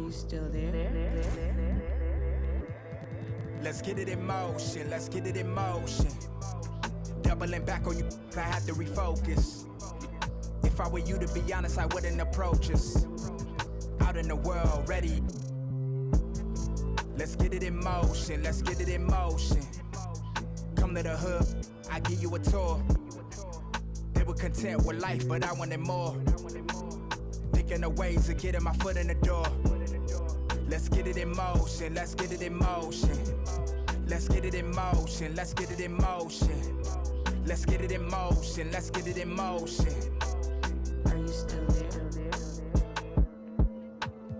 you still there? Let's get it in motion, let's get it in motion. Doubling back on you, I had to refocus. If I were you, to be honest, I wouldn't approach us. Out in the world, ready. Let's get it in motion, let's get it in motion. Come to the hood, I give you a tour. They were content with life, but I wanted more. Thinking of ways of getting my foot in the door. Let's get it in motion, let's get it in motion. Let's get it in motion, let's get it in motion. Let's get it in motion, let's get it in motion. Are you still there?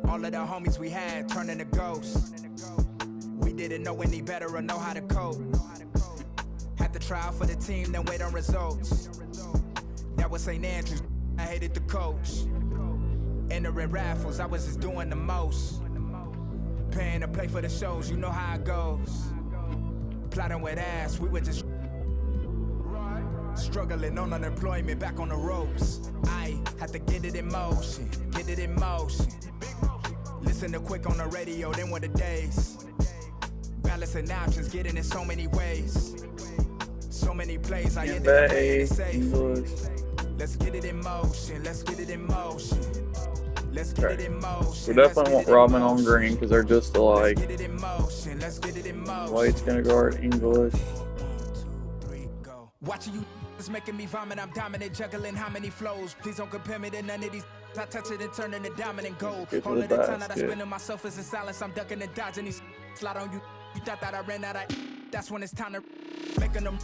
All of the homies we had turning to ghosts. We didn't know any better or know how to cope. Had to try out for the team, then wait on results. That was St. Andrews, I hated the coach. Entering raffles, I was just doing the most. Paying to play for the shows, you know how it goes. Plotting with ass, we were just struggling on unemployment, back on the ropes. I had to get it in motion, get it in motion. Listen to Quick on the radio, then were the days. Balancing options, getting in so many ways. So many plays, I ended up playing it safe. Let's get it in motion, let's get it in motion. Let's get it in motion. We definitely want Robin on green because they're just alike. Let's get it in motion, let's get it in motion. White's gonna guard English. 1, 2, 3, go. Watching you is making me vomit. I'm dominant, juggling how many flows. Please don't compare me to none of these. I touch it and turn into diamond gold. All of the time that I spend in myself is in silence. I'm ducking and dodging these. Slide on you. You thought that I ran out of. That's when it's time to making them.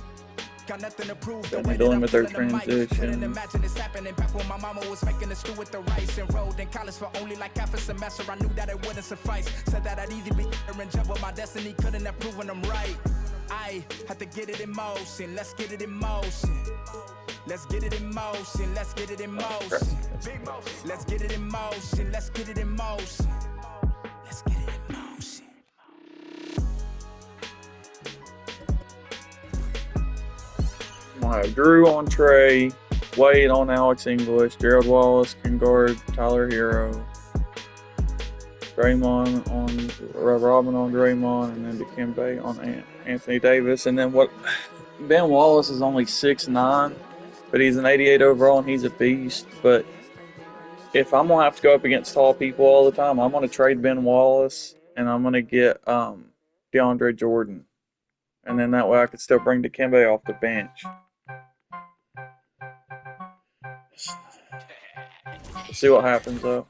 Got nothing to prove. The way that I'm their feeling the mic. Couldn't transition. imagine this happening back when my mama was making the stew with the rice. Enrolled in college for only like half a semester. I knew that it wouldn't suffice. Said that I'd either be here and jump, but my destiny couldn't have proven them right. I had to get it in motion. Let's get it in motion. Let's get it in motion. Let's get it in motion. Let's get it in motion. Let's get it in motion. Let's get it in motion. We'll have Drew on Trey, Wade on Alex English, Gerald Wallace can guard Tyler Hero, Draymond on Robin on Draymond, and then Dikembe on Anthony Davis. And then Ben Wallace is only 6'9", but he's an 88 overall and he's a beast. But if I'm gonna have to go up against tall people all the time, I'm gonna trade Ben Wallace and I'm gonna get DeAndre Jordan, and then that way I could still bring Dikembe off the bench. We'll see what happens though.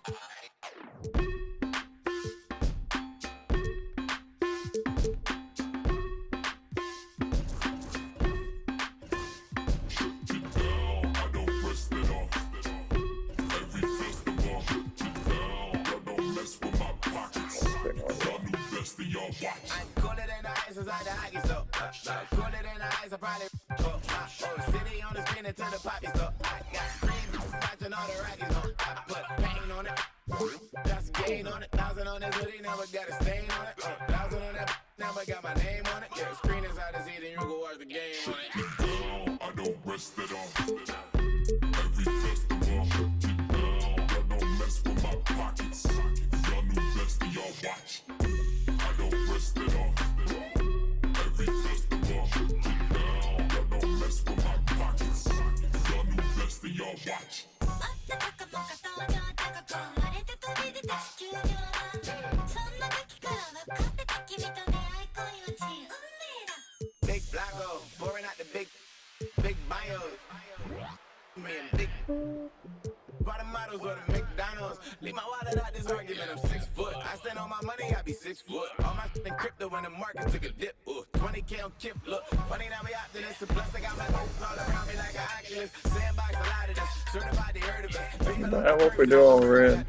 What we do all red.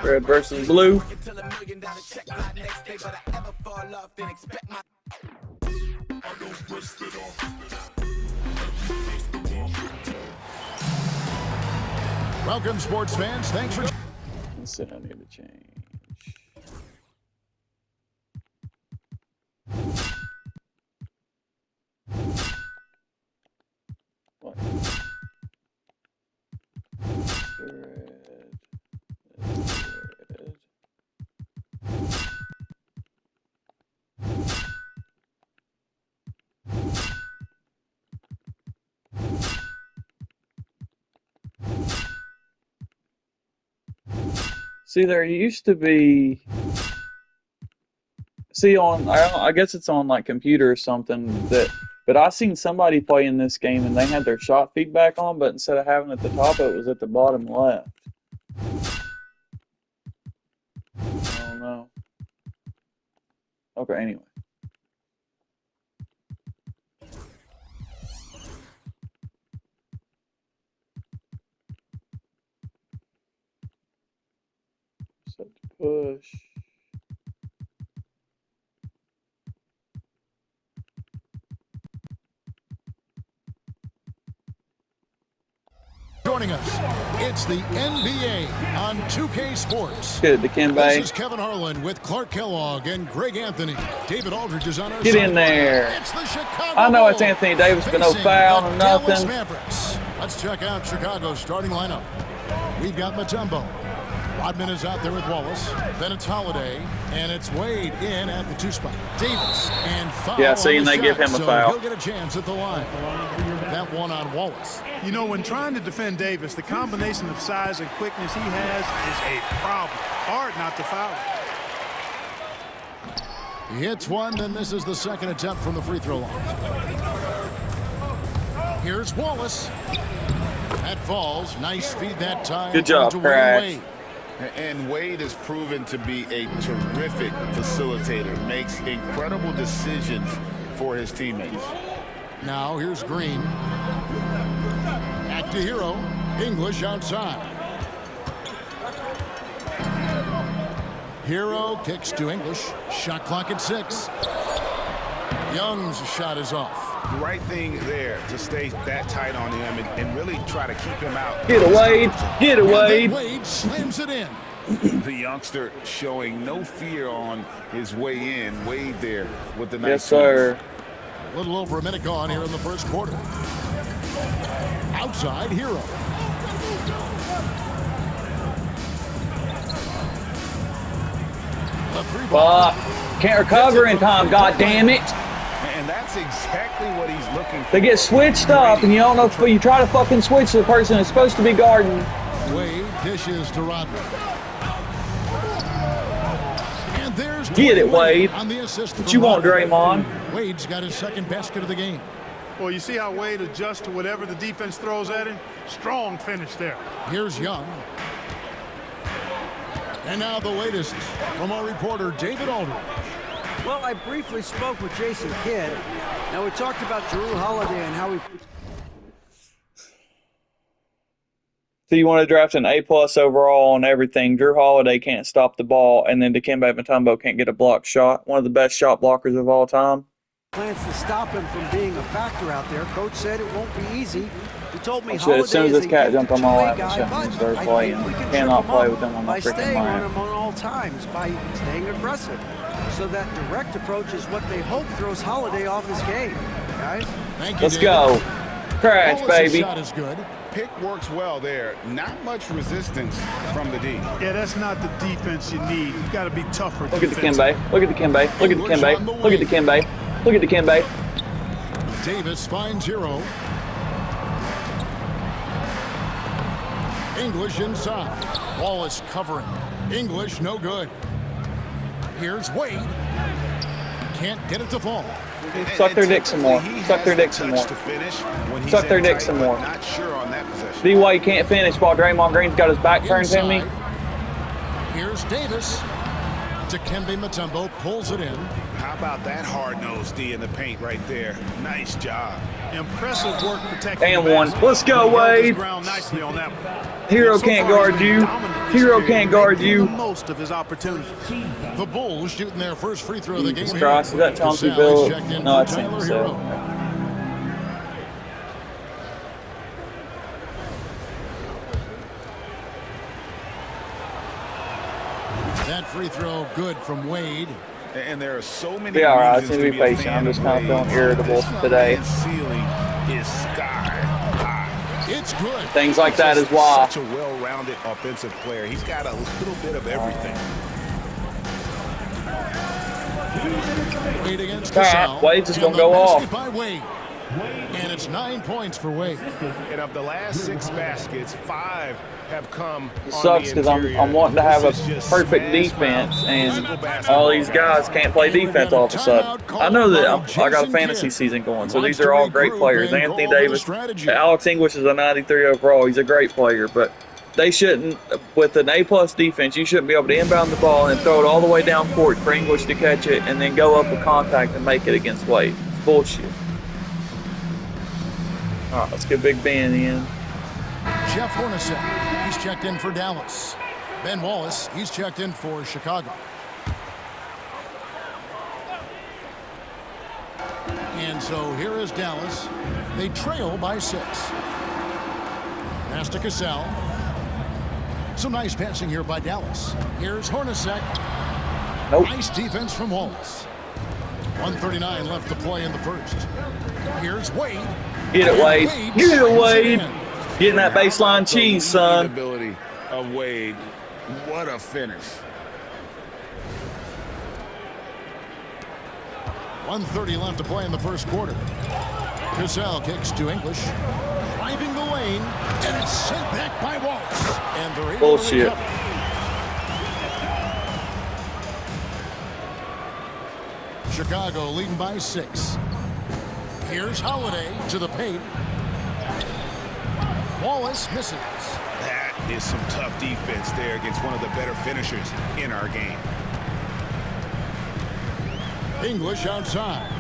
Red versus blue. Welcome, sports fans. Thanks for. Let's see, I need to change. See, there used to be. See, I guess it's on like computer or something but I seen somebody play in this game and they had their shot feedback on, but instead of having it at the top, it was at the bottom left. I don't know. Okay, anyway. Set to push. Joining us, it's the NBA on 2K Sports. Good, Dikembe. This is Kevin Harlan with Clark Kellogg and Greg Anthony. David Aldridge is on our Get in there. It's the Chicago I know it's Bulls Anthony Davis, but no facing foul, the no Dallas nothing. Mavericks. Let's check out Chicago's starting lineup. We've got Mutombo. Rodman is out there with Wallace. Then it's Holiday, and it's Wade in at the 2 spot. Davis and foul. Yeah, see, and they shot, give him a so foul. He'll get a chance at the line. That one on Wallace. You know, when trying to defend Davis, the combination of size and quickness he has is a problem. Hard not to foul him. He hits one, then misses the second attempt from the free throw line. Here's Wallace. That falls. Nice feed that time. Good job, Crash. And Wade has proven to be a terrific facilitator, makes incredible decisions for his teammates. Now here's Green. Back to Hero. English outside. Hero kicks to English. Shot clock at 6. Young's shot is off. The right thing there to stay that tight on him and really try to keep him out. Get away. Get away. Wade slams it in. The youngster showing no fear on his way in. Wade there with the nice Yes, sir. A little over a minute gone here in the first quarter. Outside, Hero. Can't recover in time, God damn it. And that's exactly what he's looking for. They get switched up, and you don't know if you try to fucking switch to the person that's supposed to be guarding. Wade dishes to Rodman. And there's Get it, Wade. on the assist. What you want, Draymond? Wade's got his second basket of the game. Well, you see how Wade adjusts to whatever the defense throws at him? Strong finish there. Here's Young. And now the latest from our reporter, David Aldridge. Well, I briefly spoke with Jason Kidd. Now, we talked about Jrue Holiday and how he... So you want to draft an A+ overall on everything. Jrue Holiday can't stop the ball, and then Dikembe Mutombo can't get a blocked shot. One of the best shot blockers of all time. plans to stop him from being a factor out there. Coach said it won't be easy. He told me As soon as Holiday this is a cat jumped on my lap, guy, and but started I playing. think we can Cannot trip him play up with him on my by freaking staying on lap. him on all times, by staying aggressive. So that direct approach is what they hope throws Holiday off his game, guys. Thank you, Let's David. go. Crash, Wallace's baby. shot is good. Pick works well there. Not much resistance from the D. Yeah, that's not the defense you need. You've got to be tougher. Look at Dikembe. Look at Dikembe. Look at Dikembe. Look at Dikembe. Look at Dikembe. Davis finds Hero. English inside. Wallace covering. English no good. Here's Wade. Can't get it to fall. Suck their dick some more. He Suck their has the dick some touch more. to finish when he's Suck their in dick tight, some but more. Not sure on that possession. See why you can't finish while Draymond Green's got his back turned to me? Inside. Here's Davis. Dikembe Mutombo pulls it in. How about that hard-nosed D in the paint right there? Nice job. Impressive work protecting And the one. basket. Let's go, He held his Wade. ground nicely on that one. Hero So can't far, guard he's been you. dominant this Hero year, can't guard making you. the most of his opportunities. The Bulls shooting their first free throw of the game. Jesus here. Christ, is that Chauncey Sally's Billups? checked in No, for it's him, Tyler so. Hero. That free throw good from Wade. And there are so many Be all right. I reasons just need to be a patient. fan I'm just of kind of feeling Wade. irritable This today. man's ceiling is sky high. It's good. Things like that is why. Such a well-rounded offensive player. He's got a little bit of everything. Wade against All right, Gasol. Wade's just And gonna go the off. basket by Wade. And it's It's 9 points for Wade. And of the last 6 baskets, 5 have come It on sucks the because interior. I'm wanting to have a This is just perfect smash defense, mouth, and simple all basketball, these guys can't play And we've defense got a all of a sudden. timeout called I know that by I got a Jason fantasy Kidd. season going, so Wants these are to all great regroup players. and Anthony go over the Davis, strategy. Alex English is a 93 overall. He's a great player, but they shouldn't, with an A-plus defense, you shouldn't be able to inbound the ball and throw it all the way down court for English to catch it and then go up with contact and make it against Wade. It's bullshit. All right, let's get Big Ben in. Jeff Hornacek, he's checked in for Dallas. Ben Wallace, he's checked in for Chicago. And so here is Dallas. They trail by 6. Pass to Cassell. Some nice passing here by Dallas. Here's Hornacek. Nope. Nice defense from Wallace. 1:39 left to play in the first. Here's Wade. Get it, Wade. Get it, Wade. in. Getting that baseline cheese, son. Ability of Wade. What a finish. 1:30 left to play in the first quarter. Cassell kicks to English. Driving the lane, and it's sent back by Wallace. And they're able Bullshit. to recover. Chicago leading by 6. Here's Holiday to the paint. Wallace misses. That is some tough defense there against one of the better finishers in our game. English outside.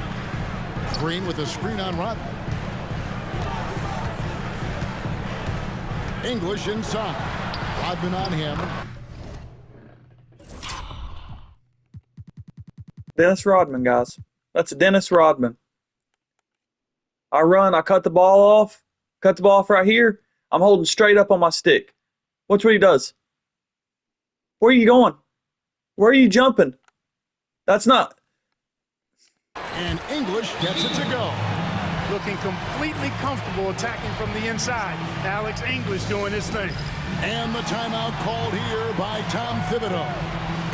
Green with a screen on Rodman. English inside. Rodman on him. Dennis Rodman, guys. That's Dennis Rodman. I run, I cut the ball off right here. I'm holding straight up on my stick. Watch what he does. Where are you going? Where are you jumping? That's not. And English gets it to go. Looking completely comfortable attacking from the inside. Alex English doing his thing. And the timeout called here by Tom Thibodeau.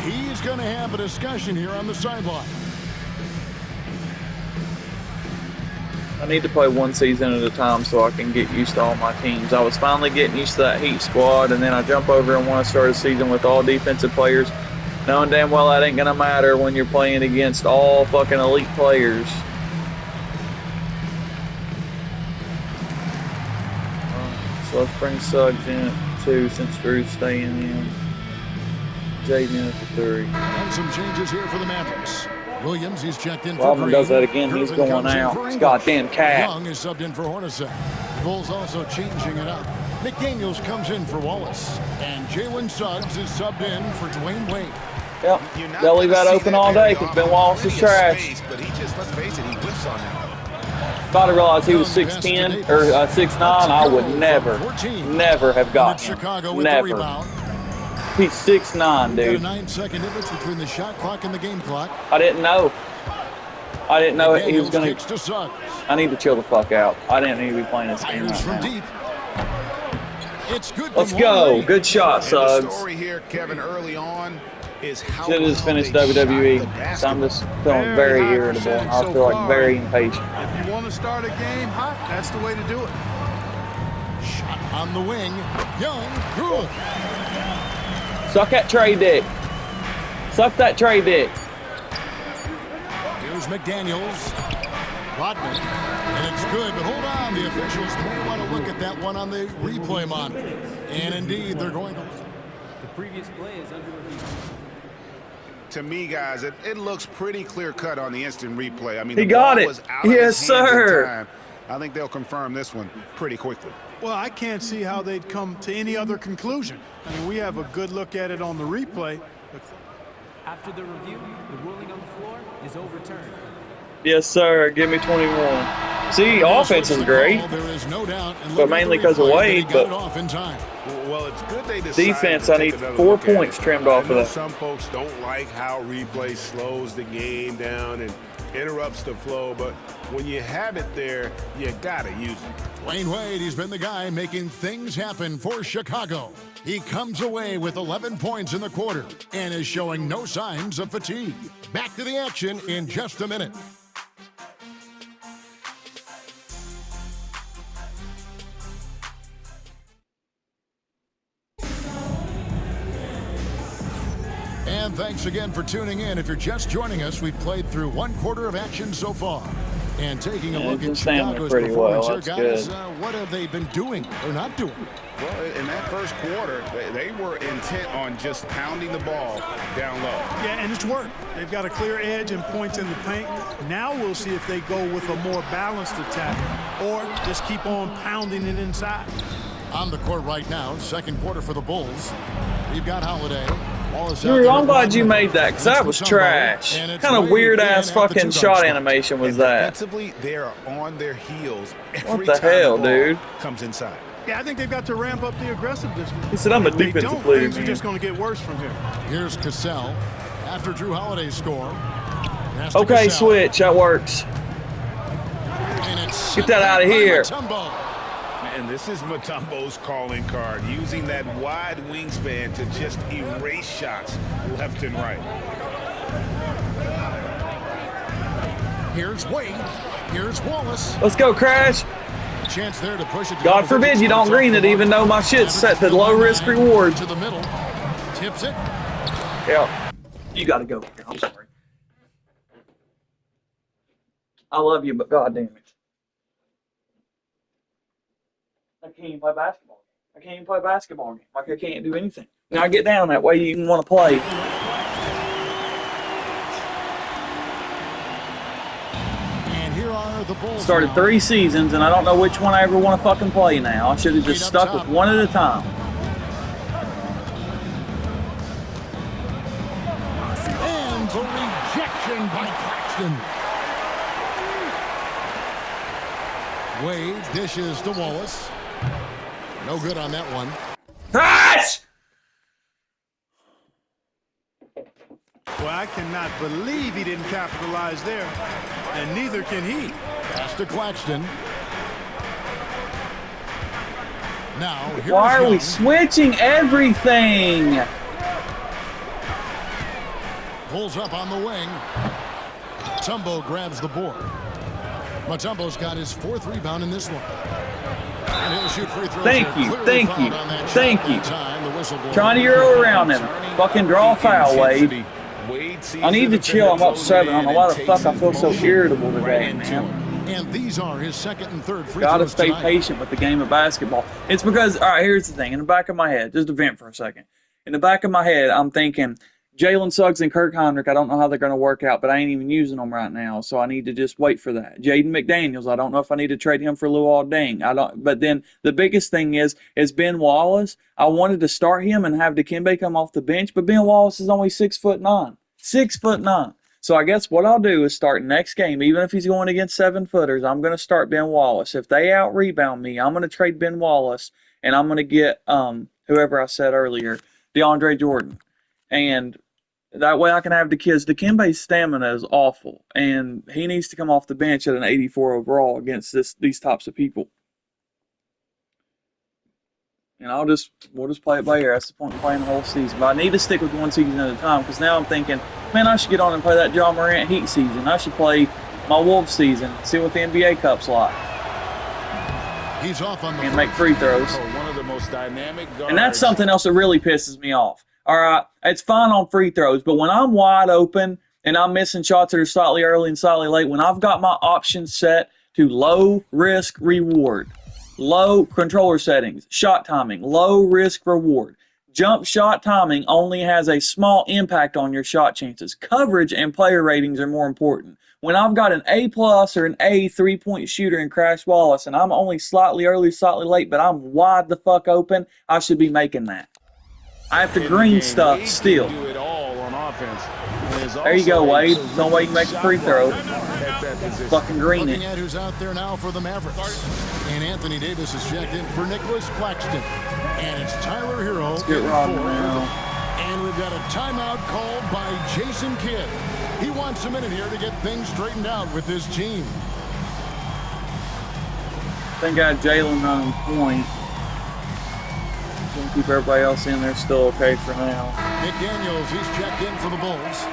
He's going to have a discussion here on the sideline. I need to play one season at a time so I can get used to all my teams. I was finally getting used to that Heat squad, and then I jump over and want to start a season with all defensive players, knowing damn well that ain't going to matter when you're playing against all fucking elite players. So let's bring Suggs in at 2 since Drew's staying in. Jaden in at 3. And some changes here for the Mavericks. Williams, he's checked in for Rodman Green. does that again. He's Irvin going comes in out. for It's English. goddamn cat. Young is subbed in for Hornacek. The Bulls also changing it up. McDaniels comes in for Wallace. And Jalen Suggs is subbed in for Dwayne Wade. Yep. They'll leave that open all day because Ben Wallace is trash. But he just, let's face it, he whiffs on that. If I'd have realized he was 6'10 or 6'9, I would never have And gotten Chicago him. with the Never. rebound. He's 6'9", Got a dude. 9-second difference between the shot clock and the game clock. I didn't know. I didn't know he was McDaniels going kicks to Suggs. I need to chill the fuck out. I didn't need to be playing this game Fires from right now. deep. It's good. Let's from go. Wade. Good shot, And the Suggs. story here, Kevin, early on is how Should have just well finished they shot WWE. the So I'm basketball. just feeling very irritable. And I feel like very impatient. If you want to start a game hot, that's the way to do it. Shot on the wing. Young. Good. Suck that tray dick. Suck that tray dick. Here's McDaniels. Rodman. And it's good, but hold on. The officials may want to look at that one on the replay monitor. And indeed, they're going to. The previous play is under review. To me, guys, it looks pretty clear-cut on the instant replay. I mean, He the got ball it. was out of Yes, his hands in sir. time. I think they'll confirm this one pretty quickly. Well, I can't see how they'd come to any other conclusion. I mean, we have a good look at it on the replay. After the review, the ruling on the floor is overturned. Yes, sir. Give me 21. See, offense is great. There is no doubt. And But look at mainly the 'cause of replay that Wade, he got but- it off in time. Well, it's good they decided Defense, to I take need another 4 look at points it. trimmed off I of know that. some folks don't like how replay slows the game down and interrupts the flow, but when you have it there, you gotta use it. Dwayne Wade, he's been the guy making things happen for Chicago. He comes away with 11 points in the quarter and is showing no signs of fatigue. Back to the action in just a minute. And thanks again for tuning in. If you're just joining us, we've played through 1/4 of action so far. And taking a look at Chicago's performance here, guys, what have they been doing or not doing? Well, in that first quarter, they were intent on just pounding the ball down low. Yeah, and it's worked. They've got a clear edge and points in the paint. Now we'll see if they go with a more balanced attack or just keep on pounding it inside. On the court right now, second quarter for the Bulls. We've got Holiday. Drew, I'm glad you made that because that was trash. What kind of weird ass fucking shot animation was that? Defensively, they are on their heels every What the time hell, the ball dude? comes inside. Yeah, I think they've got to ramp up the aggressiveness. He said, I'm a If they defensive don't, player, things are man. just going to get worse from here. Here's Cassell after Drew Holiday's score. Okay, Cassell. switch. That works. Get that out of here. And this is Mutombo's calling card, using that wide wingspan to just erase shots left and right. Here's Wade. Here's Wallace. Let's go, Crash. Chance there to push it. God forbid you don't green it, even though my shit's set to low risk reward. To the middle. Tips it. Yeah. You got to go. I'm sorry. I love you, but God damn it. I can't even play basketball. I can't even play basketball game. Like, I can't do anything. Now I get down that way you even want to play. And here are the Bulls. Started 3 seasons, and I don't know which one I ever want to fucking play now. I should have just stuck with one at a time. And the rejection by Claxton. Wade dishes to Wallace. No good on that one. Crash! Well, I cannot believe he didn't capitalize there, and neither can he. Pass to Claxton. Now, here's Why are we Young. switching everything? Pulls up on the wing. Mutombo grabs the board. Mutombo's got his 4th rebound in this one. And he'll shoot free throws. Thank you, thank you, thank you. Time, Trying to Euro around him. Fucking draw a foul, Wade. I need to chill. I'm up 7. I don't know why the fuck I feel so irritable today, man. And these are his 2nd and 3rd free Gotta throws stay tonight. patient with the game of basketball. It's because, all right, here's the thing. In the back of my head, just to vent for a second. In the back of my head, I'm thinking, Jalen Suggs and Kirk Heinrich, I don't know how they're going to work out, but I ain't even using them right now, so I need to just wait for that. Jaden McDaniels, I don't know if I need to trade him for Luol Deng. I don't. But then the biggest thing is Ben Wallace. I wanted to start him and have Dikembe come off the bench, but Ben Wallace is only 6'9". 6'9". So I guess what I'll do is start next game, even if he's going against 7-footers, I'm going to start Ben Wallace. If they out-rebound me, I'm going to trade Ben Wallace, and I'm going to get whoever I said earlier, DeAndre Jordan. And that way I can have the kids. Dikembe's stamina is awful, and he needs to come off the bench at an 84 overall against these types of people. And we'll just play it by ear. That's the point of playing the whole season. But I need to stick with one season at a time because now I'm thinking, man, I should get on and play that John Morant Heat season. I should play my Wolves season, see what the NBA Cup's like. He's off on the And make free throws. One of the most dynamic guards. And that's something else that really pisses me off. All right, it's fine on free throws, but when I'm wide open and I'm missing shots that are slightly early and slightly late, when I've got my options set to low risk reward, low controller settings, shot timing, low risk reward, jump shot timing only has a small impact on your shot chances. Coverage and player ratings are more important. When I've got an A+ or an A 3-point shooter in Crash Wallace and I'm only slightly early, slightly late, but I'm wide the fuck open, I should be making that. I have to green stuff still. Do it all on offense. There you go, Wade. No way you can make a free throw. Fucking green Looking it. at who's out there now for the Mavericks. And Anthony Davis is checked in for Nicholas Claxton. And it's Tyler Hero. Let's get Robin now. And we've got a timeout called by Jason Kidd. He wants a minute here to get things straightened out with his team. I think I had Jalen running point. Gonna keep everybody else in there still okay for now. McDaniels, he's checked in for the Bulls.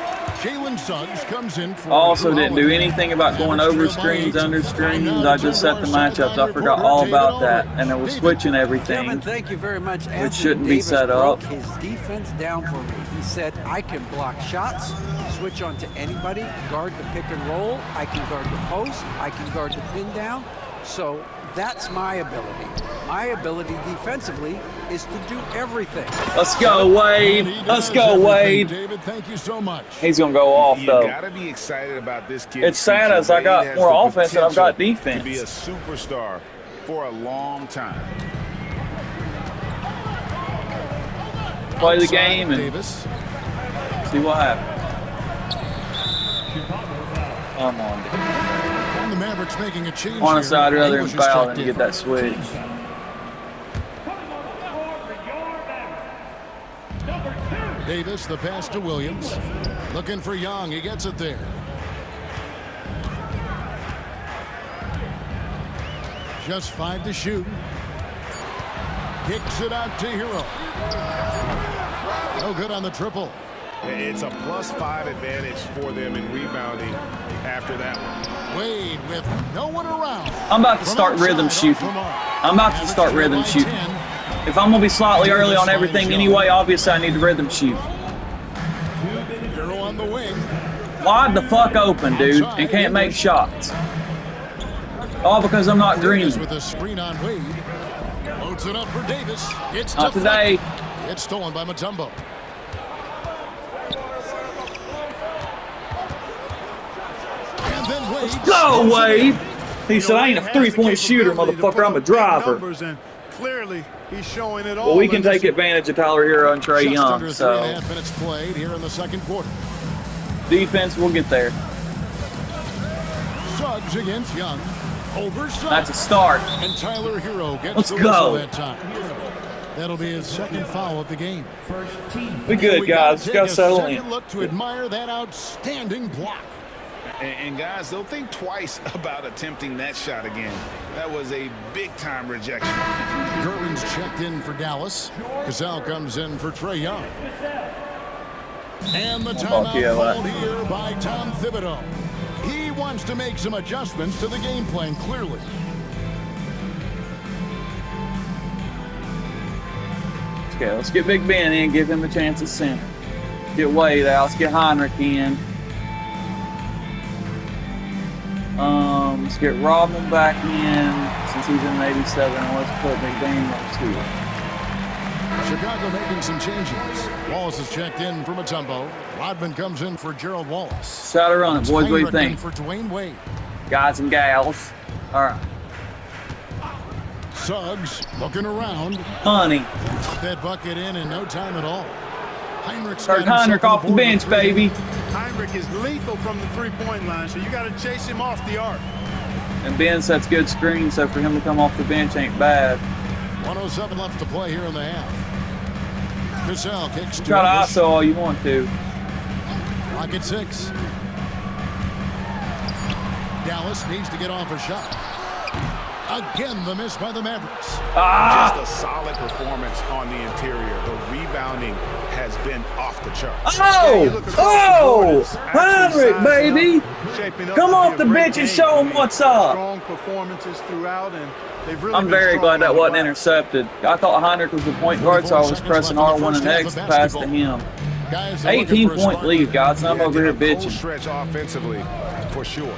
Jalen Suggs comes in for Also Drew didn't do Holiday. anything about going Mavericks over trail by screens, 8. under And screens. now I to just turn set to the our matchups. I sideline forgot reporter, all David about that, Aldridge. and I was David. switching everything. Kevin, thank you very much. Anthony shouldn't be Davis set up. broke his defense down for me. He said, I can block shots, switch on to anybody, guard the pick and roll, I can guard the post, I can guard the pin down. So that's my ability. My ability defensively is to do everything. Let's go, Wade. And he Let's does go, everything, Wade. David, thank you so much. He's going to go off, You though. gotta be excited about this kid. It's sad as I got more offense than I've got defense. To be a superstar for a long time. Play the Outside, game and Davis. see what happens. Come on, dude. And the Mavericks making a change Honestly, here. I'd rather him English is foul checked than in. get that switch. Davis, the pass to Williams. Looking for Young. He gets it there. Just 5 to shoot. Kicks it out to Hero. No good on the triple. It's a +5 advantage for them in rebounding after that one. Wade with no one around. I'm about to From start outside, rhythm off shooting. the mark. I'm about to start rhythm Mavericks shooting. trail by 10. If I'm going to be slightly early on everything anyway, obviously I need to rhythm shoot. Hero on the wing. Wide the fuck open, dude, and can't make shots. All because I'm not green. Davis with a screen on Wade. Loads it up for Davis. It's Not today. deflected. It's stolen by Mutombo. And then Wade. Go, Wade! He said, I ain't a Wade has the three-point shooter, capability to put motherfucker. I'm a up big driver. numbers, and clearly, he's showing it all. Well, we can in this- take advantage of Tyler Hero and Trey Just Young, under so 3.5 minutes played here in the second quarter. defense, we'll get there. Suggs against Young. Over Suggs. That's a start. And Tyler Hero gets Let's the go. whistle that time. That'll be his second foul of the game. We good, We guys. take Got to a settle second in. look to admire that outstanding block. And guys, they'll think twice about attempting that shot again. That was a big-time rejection. Gervin's checked in for Dallas. Cassell comes in for Trey Young. And the timeout yeah, called here by Tom Thibodeau. He wants to make some adjustments to the game plan, clearly. Okay, let's get Big Ben in, give him a chance at center. Get Wade out, let's get Heinrich in. Let's get Rodman back in since he's in 87, and let's put McDaniels here. Chicago making some changes. Wallace is checked in for Mutombo. Rodman comes in for Gerald Wallace. Try to run it, boys. What do you Heinrich in think? for Dwayne Wade. Guys and gals. All right. Suggs looking around. Honey. Put that bucket in no time at all. Heinrich's Start got Heinrich himself off the on board bench, with three. baby. Heinrich is lethal from the three-point line, so you got to chase him off the arc. And Ben sets good screens, so for him to come off the bench ain't bad. 1:07 left to play here in the half. Cassell kicks to Try to English. ISO all you want to. Clock at 6. Dallas needs to get off a shot. Again, the miss by the Mavericks. Ah! Just a solid performance on the interior. The rebounding has been off the charts. Oh! Heinrich, baby! Come off the bench and show him what's up. Strong performances throughout, and they've really I'm been very strong glad that on the wasn't glass. intercepted. I thought Heinrich was the point guard, so I was pressing R1 and X to pass to him. Guys, they're looking for a 18-point spark lead, here. guys, and I'm over here Cold bitching. stretch offensively, for sure.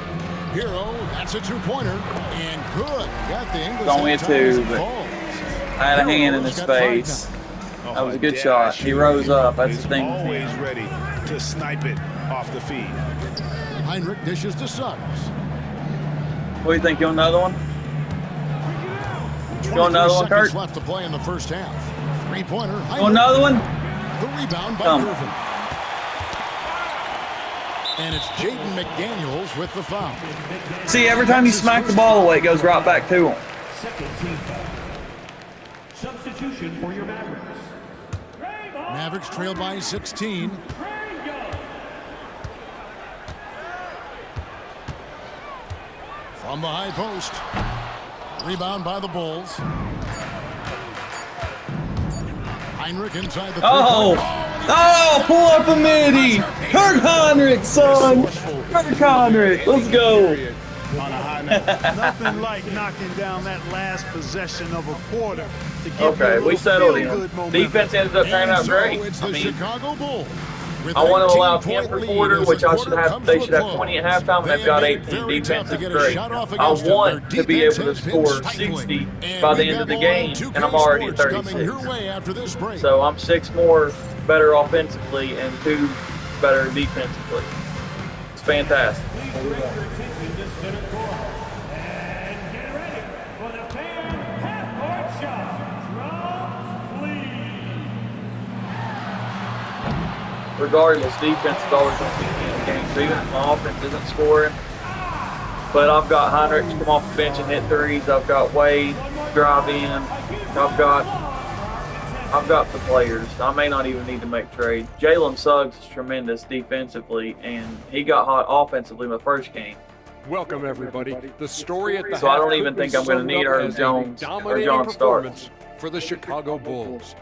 Hero, that's a two-pointer. And good. Got the English. It's only a on time two, as it but falls. I had a hand in his Hero's got 5 face. now. That was a good Dad, shot. He rose up. That's He's the thing with always him. ready to snipe it off the feed. Heinrich dishes to Suggs. What do you think? You want another one? 23 You want another one, seconds Kurt? left to play in the first half. Three-pointer. You want Heinrich. another one? The rebound by Come. Irvin. And it's Jaden McDaniels with the foul. See, every time you smack the ball away, it goes right back to him. Second team foul. Substitution for your Mavericks. Mavericks trail by 16. From the high post. Rebound by the Bulls. Heinrich inside the Oh! three-point. Oh, pull up a midi! Kirk Heinrich, son! Kirk Heinrich, let's go! On a high note. Nothing like knocking down that last possession of a quarter to give you Okay, a we little settled in. feel-good momentum. Defense ended up turning out And so great. it's I the mean, Chicago Bulls. With I want to an allow 18-point 10 per lead quarter, as which the I should quarter have. comes They to should a have 20 at close. halftime, and They they've got have made it 18. very Defense tough to is get a great. shot off I against them. want Their to be defense able to has been score stifling. 60 And by the we've end of got the more on game, 2K and I'm already at Sports coming 36. your way after this break. So I'm 6 more better offensively and 2 better defensively. It's fantastic. Regardless, defense is always going to be key in games. Even if my offense isn't scoring, but I've got Heinrich come off the bench and hit threes. I've got Wade drive in. I've got the players. I may not even need to make trades. Jalen Suggs is tremendous defensively, and he got hot offensively my first game. Welcome everybody. The story at the So I don't half even could be think I'm going to summed need up Herb as a Jones or dominating John Starks. performance for the Chicago Bulls.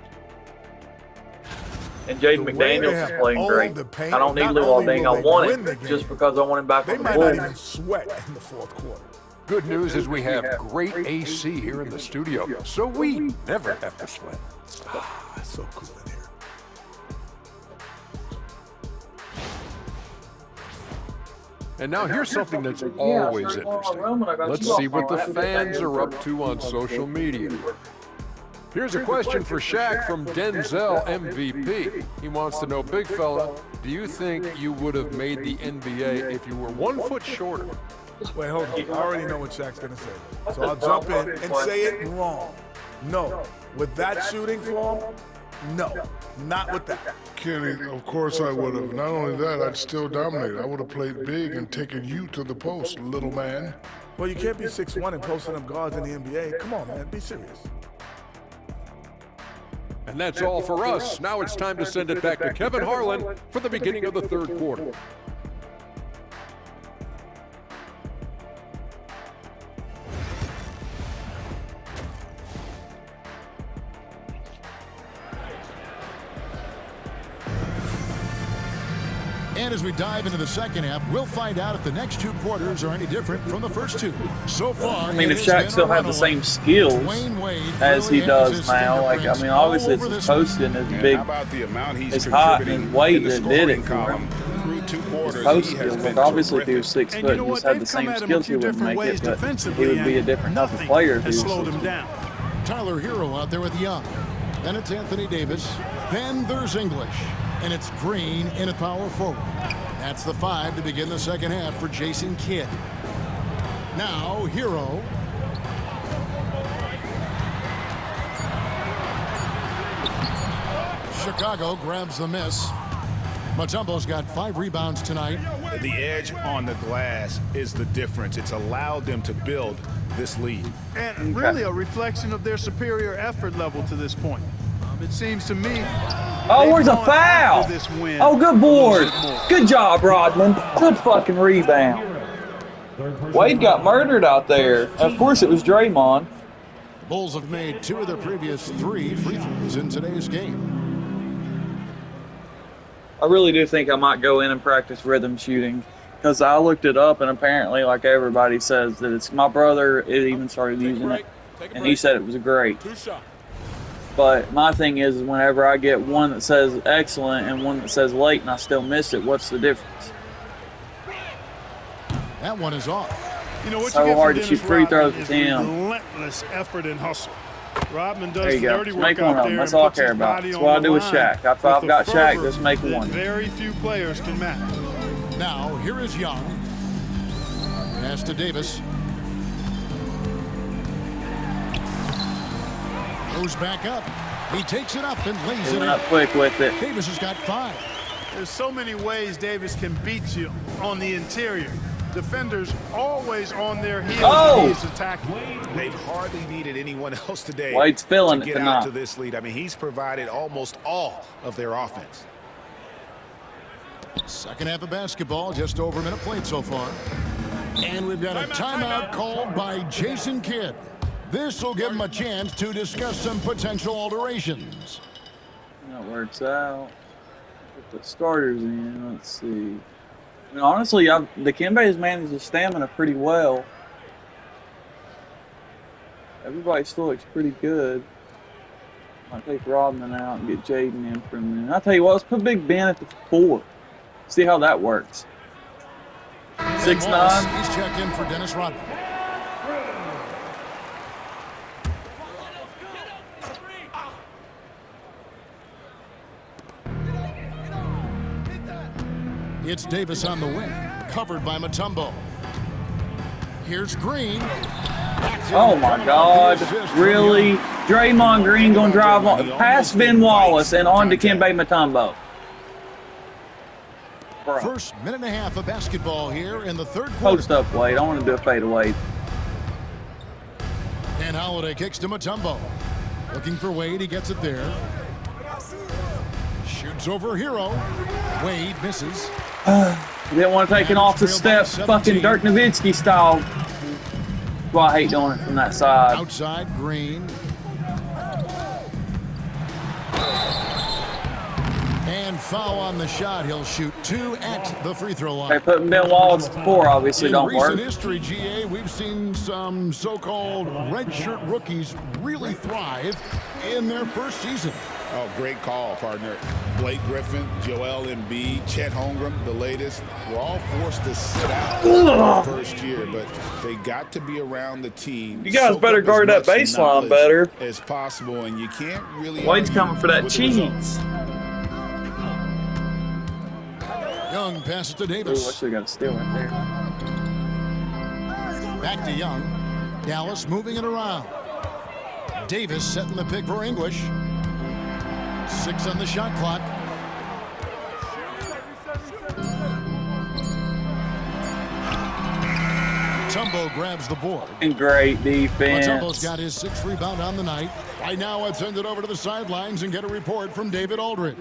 And Jaden The way they McDaniels have is playing owned great. the paint, I don't need not Lou only Alding. I will they want win the it game, just because I want him back they on the might not Bulls. even sweat in the fourth quarter. Good news is we have great AC here in the studio, so we never have to sweat. It's so cool in here. And now here's something that's always interesting. Let's see what the fans are up to on social media. Here's a question for Shaq from Denzel MVP. He wants to know, big fella, do you think you would have made the NBA if you were 1 foot shorter? Wait, hold on. I already know what Shaq's going to say. So I'll jump in and say it wrong. No. With that shooting form, no. Not with that. Kenny, of course I would have. Not only that, I'd still dominate. I would have played big and taken you to the post, little man. Well, you can't be 6'1" and posting up guards in the NBA. Come on, man. Be serious. And that's all for us. Now it's time to send it back to Kevin Harlan for the beginning of the third quarter. And as we dive into the second half, we'll find out if the next 2 quarters are any different from the first 2. So far, I mean, it if has been Shaq still a had the runaway. same skills Dwayne Wade as he really has does his now, like, I fingerprints mean, all obviously it's over his this one. posting, his And big, how about the amount he's it's hot contributing and weight in the that did it scoring for him. column through 2 quarters? Post He has skills, been like obviously if he terrific. was 6 And foot you know and what? just had the They've come same at him a skills, he few wouldn't different make ways it, but defensively, he would be a and different type of nothing player if he has was slowed 6 him foot. down. Tyler Hero out there with Young. Then it's Anthony Davis. Then there's English. And it's Green in a power forward. That's the 5 to begin the second half for Jason Kidd. Now, Hero. Chicago grabs the miss. Mutombo's got 5 rebounds tonight. The edge on the glass is the difference. It's allowed them to build this lead. And really a reflection of their superior effort level to this point. It seems to me. Oh, they've where's a gone foul? after this win Oh, good a board. little bit more. Good job, Rodman. Good fucking rebound. Wade got murdered out there. Of course, it was Draymond. The Bulls have made 2 of their previous 3 free throws in today's game. I really do think I might go in and practice rhythm shooting because I looked it up and apparently, like everybody says, that it's my brother. It even started using it, and he said it was great. But my thing is whenever I get one that says excellent and one that says late and I still miss it, what's the difference? That one is off. You know what So you get hard from to shoot Dennis free throws Rodman with is him. relentless effort and hustle. Rodman does There you the go. dirty Just work make one out of them. there That's and all I puts care his about. body That's on what I the do with line Shaq. If I've with got a Shaq, fervor just make that one. Very few players can match. Now, here is Young. Pass to Davis. Goes back up. He takes it up and lays He it went in. up quick with it. Davis has got 5. There's so many ways Davis can beat you on the interior. Defenders always on their heels Oh! when he's attacking. They've hardly needed anyone else today Wade's feeling to it get out to tonight. this lead. I mean, he's provided almost all of their offense. Second half of basketball, just over a minute played so far. And we've got a timeout called by Jason Kidd. This will give him a chance to discuss some potential alterations. That works out. Put the starters in. Let's see. I mean, honestly, the Kimbe has managed his stamina pretty well. Everybody still looks pretty good. I'll take Rodman out and get Jaden in for a minute. I'll tell you what, let's put Big Ben at the 4. See how that works. 6'9". He's checked in for Dennis Rodman. It's Davis on the wing, covered by Mutombo. Here's Green. Oh my God! Really? Draymond Green gonna drive on past Ben Wallace and on to Dikembe Mutombo. Bro. First minute and a half of basketball here in the third quarter. Post up, Wade. I want to do a fadeaway. And Holiday kicks to Mutombo. Looking for Wade. He gets it there. Shoots over Hero. Wade misses. Didn't want to take it off the step, fucking Dirk Nowitzki style. That's why I hate doing it from that side. Outside, Green. And foul on the shot. He'll shoot 2 at the free throw line. Okay, putting Ben Wallace at 4 obviously don't work. In recent history, GA, we've seen some so-called redshirt rookies really thrive in their first season. Oh, great call, partner. Blake Griffin, Joel Embiid, Chet Holmgren, the latest, were all forced to sit out the first year, but they got to be around the team. You guys better guard that baseline better. As possible, and you can't really. Wade's coming for that cheese. Young passes to Ooh, I Davis. should have got a steal right there. Back to Young. Dallas moving it around. Davis setting the pick for English. 6 on the shot clock. Mutombo grabs the board. And great defense. Mutombo's got his 6th rebound on the night. Right now, let's send it over to the sidelines and get a report from David Aldridge.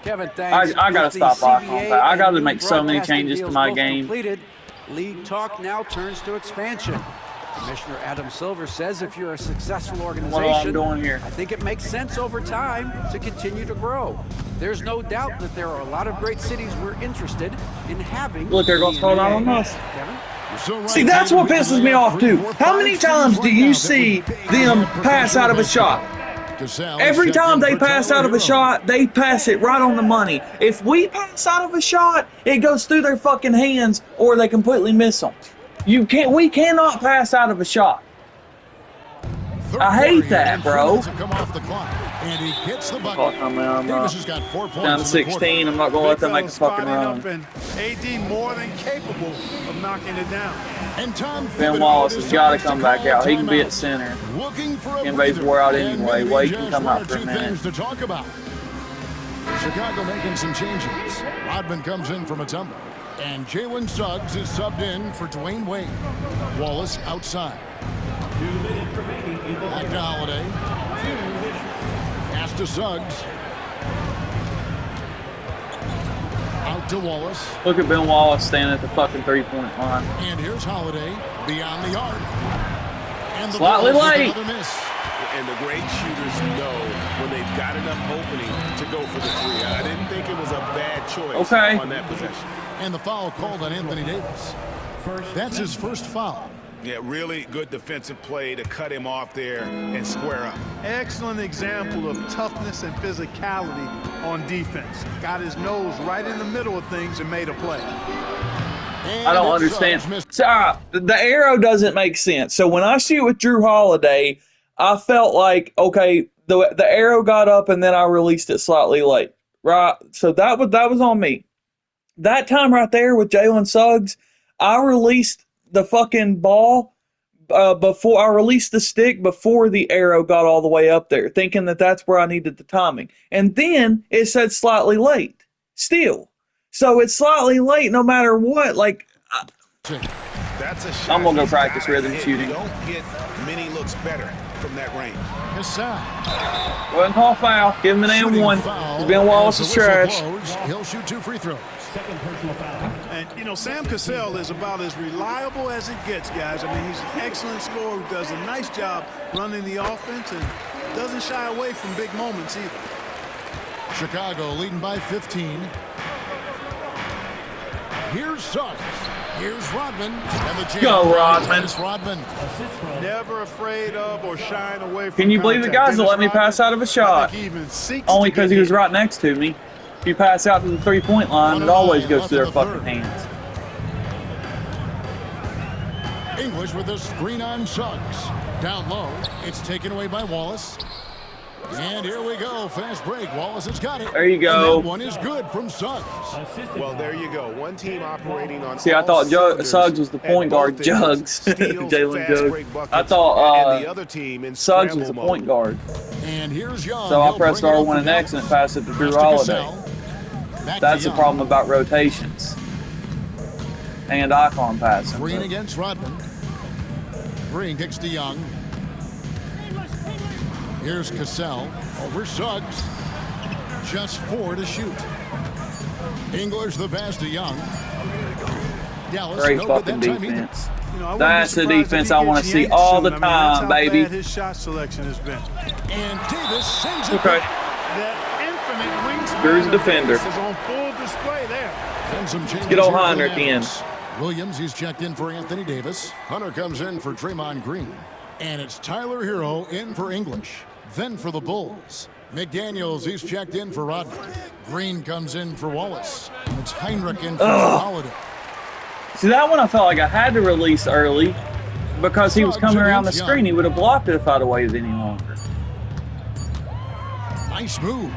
Kevin, thanks. I gotta stop rocking on that. I gotta make so many changes to my game. Completed. League talk now turns to expansion. Commissioner Adam Silver says if you're a successful organization, What am I doing here? I think it makes sense over time to continue to grow. There's no doubt that there are a lot of great cities we're interested in having. Look, they're gonna slow down on us. Kevin? See, that's what pisses me off too. How many times do you see them pass out of a shot? Every time they pass out of a shot, they pass it right on the money. If we pass out of a shot, it goes through their fucking hands or they completely miss them. We cannot pass out of a shot. I hate that, bro. Come off the clock, and he gets the bucket. Davis has got 4 points. Down to 16. I'm not going to let them make a fucking run. And AD more than capable of knocking it down. And Ben Wallace has got to come back out. He can be at center. Kimbe's wore out anyway. Wade can come out for a minute. To talk about. Chicago making some changes. Rodman comes in from Mutombo. And Jalen Suggs is subbed in for Dwayne Wade. Wallace outside. Back to Holiday. Pass to Suggs. Out to Wallace. Look at Ben Wallace standing at the fucking 3-point line. And here's Holiday beyond the arc. And the Slightly late. Miss. And the great shooters know when they've got enough opening to go for the 3. I didn't think it was a bad choice on that possession. And the foul called on Anthony Davis. That's his first foul. Yeah, really good defensive play to cut him off there and square up. Excellent example of toughness and physicality on defense. Got his nose right in the middle of things and made a play. I don't understand. So, the arrow doesn't make sense. So when I shoot with Drew Holiday, I felt like, okay, the arrow got up and then I released it slightly late. Right? So that was on me. That time right there with Jalen Suggs, I released the fucking ball before I released the stick before the arrow got all the way up there, thinking that that's where I needed the timing. And then it said slightly late still. So it's slightly late no matter what. Like, that's a shot. I'm going to go practice rhythm shooting. You don't get many looks better from that range. Go ahead and call foul. Give him an and one. Ben Wallace is trash. He'll shoot 2 free throws. Second personal foul. And, you know, Sam Cassell is about as reliable as it gets, guys. I mean, he's an excellent scorer who does a nice job running the offense and doesn't shy away from big moments either. Chicago leading by 15. Here's Suggs. Here's Rodman. And the Go, Rodman. Rodman. Never afraid of or shying away from Can you believe the guys that let me pass out of a shot? Only because he was right next to me. If you pass out to the three-point line, it always goes to their fucking hands. English with a screen on Suggs. Down low. It's taken away by Wallace. And here we go. Fast break. Wallace has got it. There you go. And that one is good from Suggs. Well, there you go. One team operating on. See, I thought Suggs was the point guard. Jugs. Jalen Jugs. I thought Suggs was the point guard. And here's Young. So I pressed R1 and X and passed it to Drew Holiday. That's the problem about rotations. And icon passing. Green against Rodman. Green kicks to Young. Here's Cassell over Suggs. Just 4 to shoot. English the pass to Young. Dallas, great no fucking good that defense. You know, That's the defense I want to see all the time, baby. His shot selection has been. And Davis sends it. Okay. That infinite wingspan. Here's the defender. Is on full display there. And some changes Get old here for Heinrich the in. Mavs. Williams, he's checked in for Anthony Davis. Hunter comes in for Draymond Green. And it's Tyler Hero in for English. Then for the Bulls, McDaniels, he's checked in for Rodman. Green comes in for Wallace. And it's Heinrich in for Holiday. See, that one I felt like I had to release early because he was coming around the screen. He would have blocked it if I'd have waited any longer. Nice move.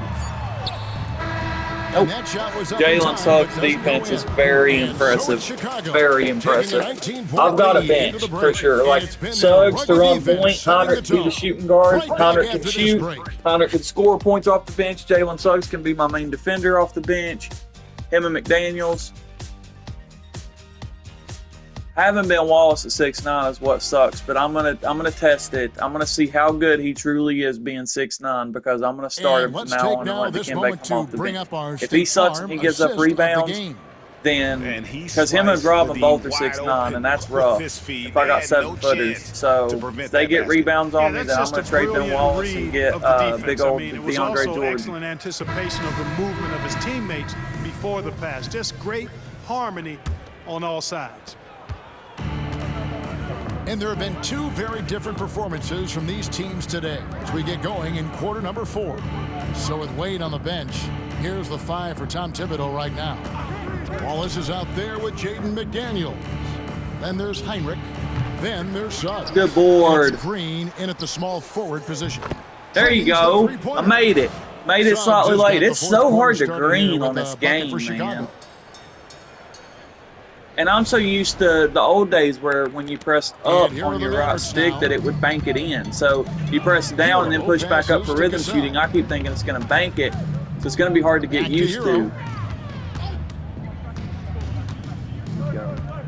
Nope. Jalen Suggs' defense is very impressive. Very impressive. I've got a bench for sure. Like Suggs to run point, Heinrich to be the shooting guard. Heinrich can shoot. Heinrich can score points off the bench. Jalen Suggs can be my main defender off the bench. Him and McDaniels. Having Ben Wallace at 6'9" is what sucks, but I'm gonna test it. I'm gonna see how good he truly is being 6'9" because I'm gonna start him from now on and let Dikembe come off the bench. If he sucks and he gives up rebounds, then because him and Robin both are 6'9", and that's rough. If I got 7-footers, so if they get rebounds on me, then I'm gonna trade Ben Wallace and get big old DeAndre Jordan. Excellent anticipation of the movement of his teammates before the pass. Just great harmony on all sides. And there have been 2 very different performances from these teams today as we get going in quarter number 4. So with Wade on the bench, here's the 5 for Tom Thibodeau right now. Wallace is out there with Jaden McDaniels. Then there's Heinrich. Then there's Suggs. Good board. Green in at the small forward position. There you go. I made it. Made it slightly late. It's so hard to green on this game, man. And I'm so used to the old days where when you pressed up on your right stick that it would bank it in. So you press down and then push back up for rhythm shooting. I keep thinking it's going to bank it. So it's going to be hard to get used to.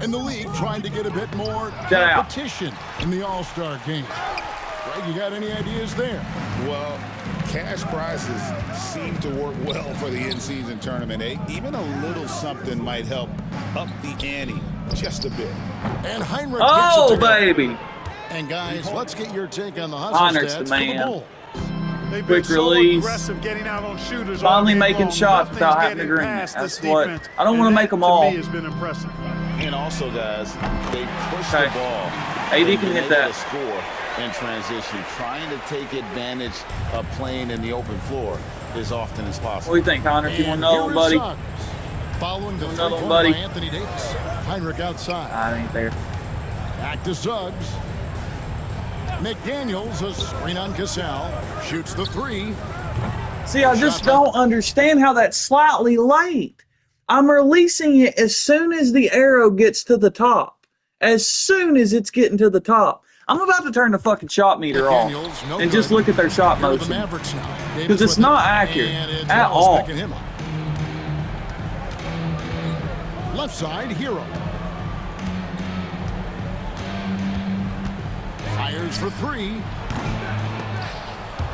And the league trying to get a bit more competition in the All-Star game. Greg, you got any ideas there? Well, cash prizes seem to work well for the in-season tournament. Even a little something might help up the ante just a bit. And Heinrich oh, gets it baby. And guys, let's get your take on the hustle Heinrich's stats the man. for the Bulls. Quick release. Getting out on shooters finally making shots without having to green. That's what I don't want to make them all. Has been impressive. And also, guys, they push the ball. AD can hit that. Score in transition, trying to take advantage of playing in the open floor as often as possible. What do you think, Connor? If you want another one, buddy? Following the another one, buddy. Anthony Davis. Heinrich outside. I ain't there. Back to Suggs. McDaniels, a screen on Cassell, shoots the 3. See, I just don't understand how that's slightly late. I'm releasing it as soon as the arrow gets to the top. As soon as it's getting to the top. I'm about to turn the fucking shot meter off and just look at their shot motion. Because it's not accurate at all. Left side, Hero. Fires for 3.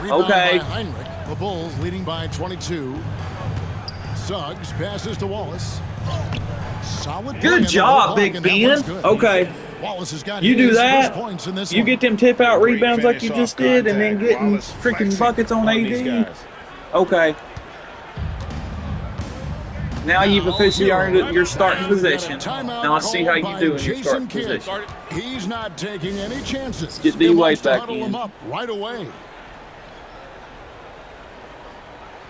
Rebound by Heinrich. The Bulls leading by 22. Suggs passes to Wallace. Solid. Good job, Big Ben. Okay. Wallace has got you do that. Points in this you one. get them tip out rebounds like you just did, and then getting freaking buckets on AD. Okay. Now you've officially earned your starting position. Now let's see how you do in your starting position. He's not taking any chances. Let's get D-Wade back huddle in. him up right away.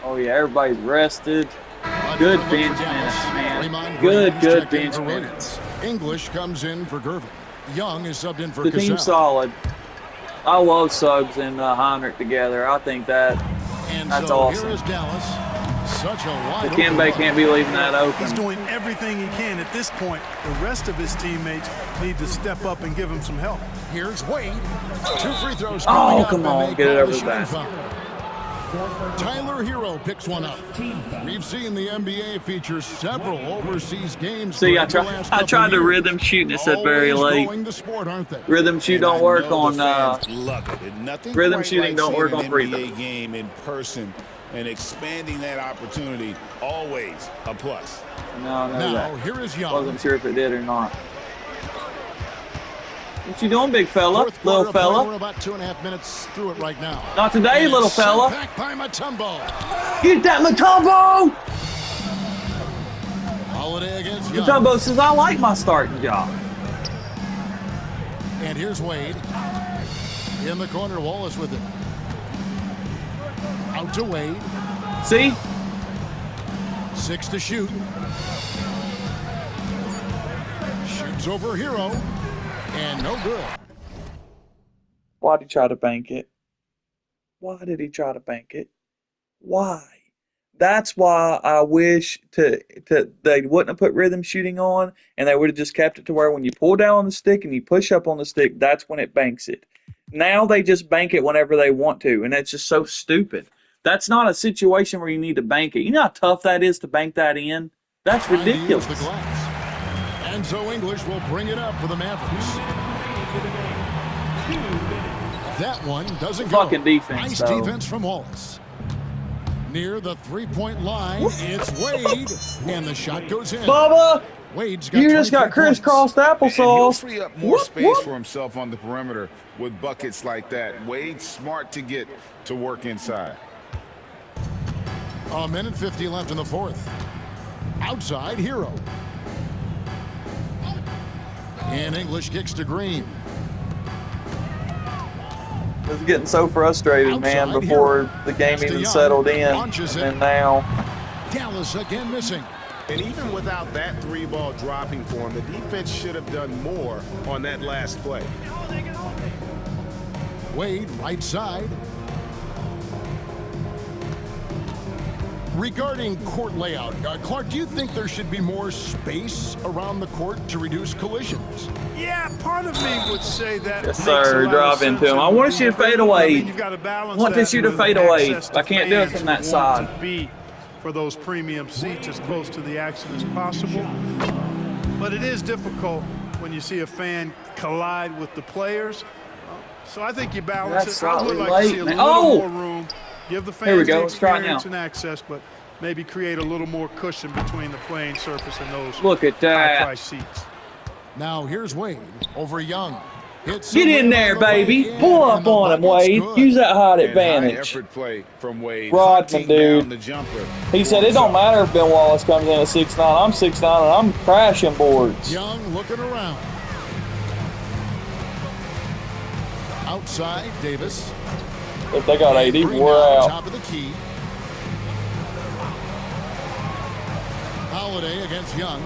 Oh yeah, everybody's rested. Good bench minutes, man. Good bench minutes. English comes in for Gervin. Young is subbed in for The Cassell. team's solid. I love Suggs and Heinrich together. I think that's awesome. Here is Dallas. Such a wide Dikembe can't be leaving that open. He's doing everything he can at this point. The rest of his teammates need to step up and give him some help. Here's Wade. 2 free throws. Oh, come on. Get it over the basket. Tyler Hero picks one up. We've seen the NBA feature several overseas games. See, I tried to rhythm shoot and it said very late. Rhythm shoot don't work on rhythm shooting don't work on free throw. Game in person and expanding that opportunity always a plus. No, here is Young. Wasn't sure if it did or not. What you doing, big fella? Little fella? We're about 2.5 minutes through it right now. Not today, little fella. Back by Mutombo. Get that Mutombo! Holiday against Young. Mutombo says, I like my starting job. And here's Wade. In the corner, Wallace with it. Out to Wade. See? 6 to shoot. Shoots over Hero. And no good. Why did he try to bank it? Why did he try to bank it? Why? That's why I wish they wouldn't have put rhythm shooting on, and they would have just kept it to where when you pull down on the stick and you push up on the stick, that's when it banks it. Now they just bank it whenever they want to, and it's just so stupid. That's not a situation where you need to bank it. You know how tough that is to bank that in? That's ridiculous. And so English will bring it up for the Mavericks. That one doesn't go. Fucking defense, nice though. defense from Wallace. Near the three-point line, it's Wade, and the shot goes in. Bubba, Wade's got you just got crisscrossed applesauce. And he'll free up more space for himself on the perimeter with buckets like that. Wade's smart to get to work inside. A minute 50 left in the fourth. Outside, Hero. And English kicks to Green. I was getting so frustrated, man, before the game even settled in. And now Dallas again missing. And even without that 3-ball dropping for him, the defense should have done more on that last play. Wade, right side. Regarding court layout, Clark, do you think there should be more space around the court to reduce collisions? Yeah, part of me would say that. Yes, sir. Drive into him. I want you to fade away. I want this you to fade away. I can't do it from that side. For those premium seats as close to the action as possible. But it is difficult when you see a fan collide with the players. So I think you balance it. I would like to see a little more room. Give the fans the experience and access, but maybe create a little more cushion between the playing surface and those high-price seats. Now here's Wade over Young. Get in there, baby. Pull up on him, Wade. Use that height advantage. Effort play from Wade. Rodman, dude. He said it don't matter if Ben Wallace comes in at 6'9". I'm 6'9", and I'm crashing boards. Young looking around. Outside, Davis. If they got AD, we're out. Top of the key. Holiday against Young.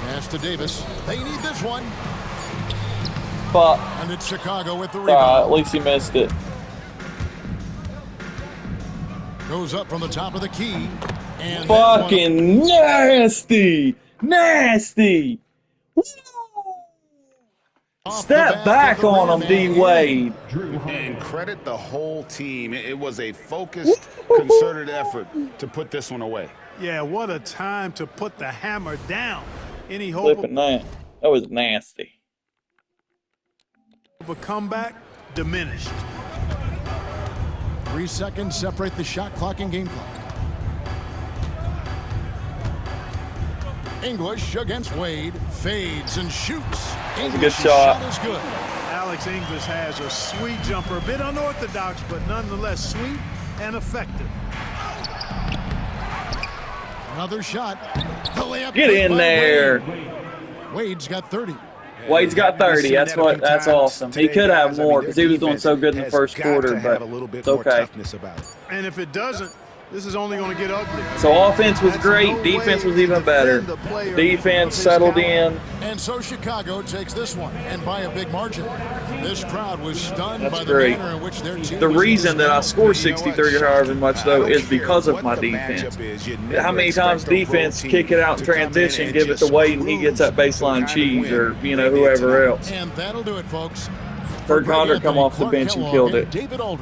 Pass to Davis. They need this one. But and it's Chicago with the rebound. At least he missed it. Goes up from the top of the key. And fucking nasty. Nasty. Woo! Step back on him, D-Wade. And credit the whole team. It was a focused, concerted effort to put this one away. Yeah, what a time to put the hammer down. Any hope Flipping that. That was nasty. Of a comeback diminished. 3 seconds separate the shot clock and game clock. English against Wade, fades and shoots. That's a good shot. Is good. Alex English has a sweet jumper, a bit unorthodox, but nonetheless sweet and effective. Another shot. The layup Get in by there. Wade's got 30. Wade's got 30. That's awesome. He could have more because he was doing so good in the first quarter, but it's okay. And if it doesn't, this is only going to get ugly. So offense was great. Defense was even better. Defense settled in. And so Chicago takes this one, and by a big margin. This crowd was stunned That's by the great. manner in which their team The was reason that I dismantled. score 63 or however much, though, is because of my defense. How many times defense kick it out in transition, give it to Wade, and he gets that baseline cheese, or, whoever else. And that'll do it, folks. Kurt Condor come off the bench and killed it.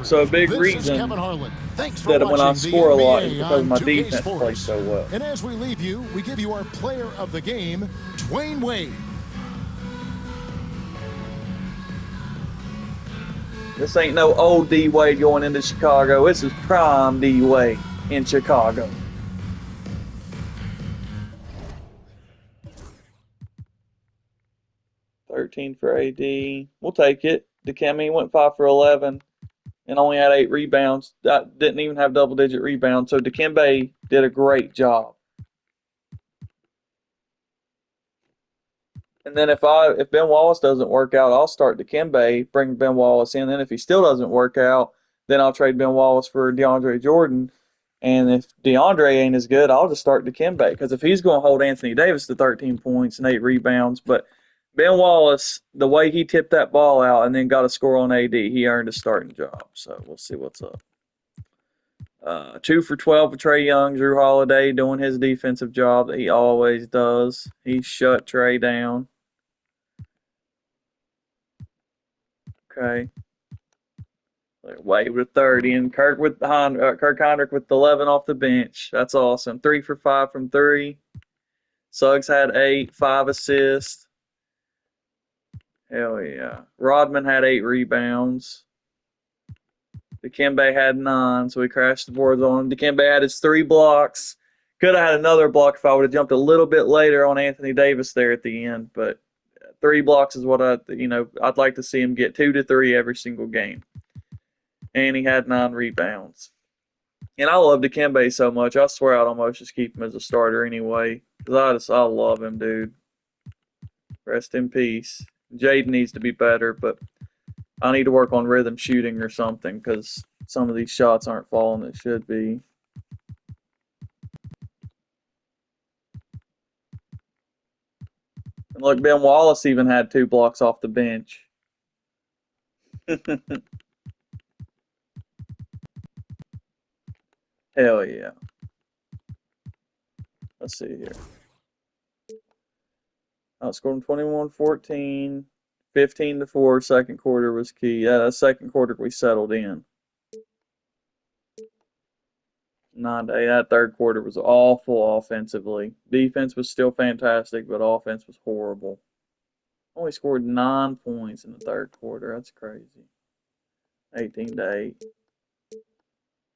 So a big reason that when I score a lot is because my defense plays so well. And as we leave you, we give you our player of the game, Dwayne Wade. This ain't no old D Wade going into Chicago. This is prime D Wade in Chicago. $13 for AD. We'll take it. Dikembe went 5 for 11 and only had 8 rebounds. That didn't even have double-digit rebounds. So Dikembe did a great job. And then if Ben Wallace doesn't work out, I'll start Dikembe, bring Ben Wallace in. Then if he still doesn't work out, then I'll trade Ben Wallace for DeAndre Jordan. And if DeAndre ain't as good, I'll just start Dikembe. Because if he's going to hold Anthony Davis to 13 points and 8 rebounds, but Ben Wallace, the way he tipped that ball out and then got a score on AD, he earned a starting job. So we'll see what's up. 2 for 12 for Trae Young. Drew Holiday doing his defensive job that he always does. He shut Trae down. Okay. Wade with 30 and Kirk Heinrich with 11 off the bench. That's awesome. 3 for 5 from 3. Suggs had 8, 5 assists. Hell yeah. Rodman had 8 rebounds. Dikembe had 9, so he crashed the boards on him. Dikembe had his 3 blocks. Could have had another block if I would have jumped a little bit later on Anthony Davis there at the end, but 3 blocks is what I'd like to see him get 2 to 3 every single game. And he had 9 rebounds. And I love Dikembe so much. I swear I'd almost just keep him as a starter anyway. Because I love him, dude. Rest in peace. Jaden needs to be better, but I need to work on rhythm shooting or something because some of these shots aren't falling that should be. And look, Ben Wallace even had 2 blocks off the bench. Hell yeah. Let's see here. Outscored 21-14, 15-4. Second quarter was key. Yeah, that second quarter we settled in. 9-8. That third quarter was awful offensively. Defense was still fantastic, but offense was horrible. Only scored 9 points in the third quarter. That's crazy. 18-8.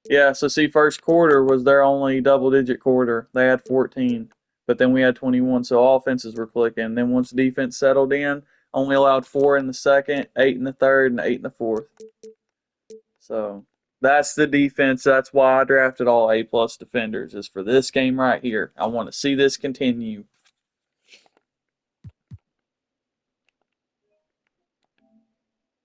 Yeah, so see, first quarter was their only double-digit quarter. They had 14, but then we had 21, so offenses were clicking. Then once defense settled in, only allowed 4 in the second, 8 in the third, and 8 in the fourth. So that's the defense. That's why I drafted all A-plus defenders, is for this game right here. I want to see this continue.